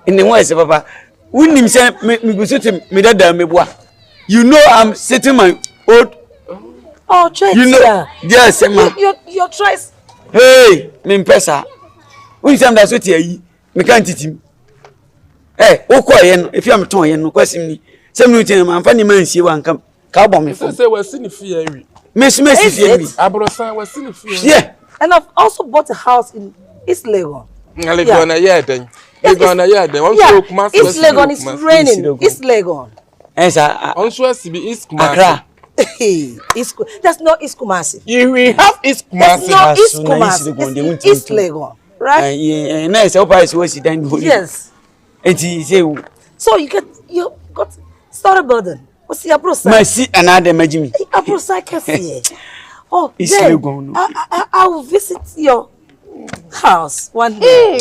In the West, Papa. When him say me go sit me dada me boa. You know I'm sitting my old. Oh, choice. You know, yes, ma. Your choice. Hey, me pesa. When some that's what you me can't teach him. Eh, o ko ye no, if you am ton ye no, kwasem ni. Sem no tin man fa ni man sie wan kam. Ka bo me fo. Say we see ni fear wi. Me fie ni. Abrosan we see ni fear. Yeah. And I've also bought a house in East Legon. Legon na yeah then. Legon na yeah then. East Legon is raining. East Legon. Esa. Also be East Kumasi. Accra. That's not East Kumasi. We have East Kumasi. That's not East Kumasi. It's East Legon, right? Yeah, nice. How price was it then? Yes. So you got started burden. What's your process? My see another Majimi. A process. Oh, East Legon. I will visit your house one day.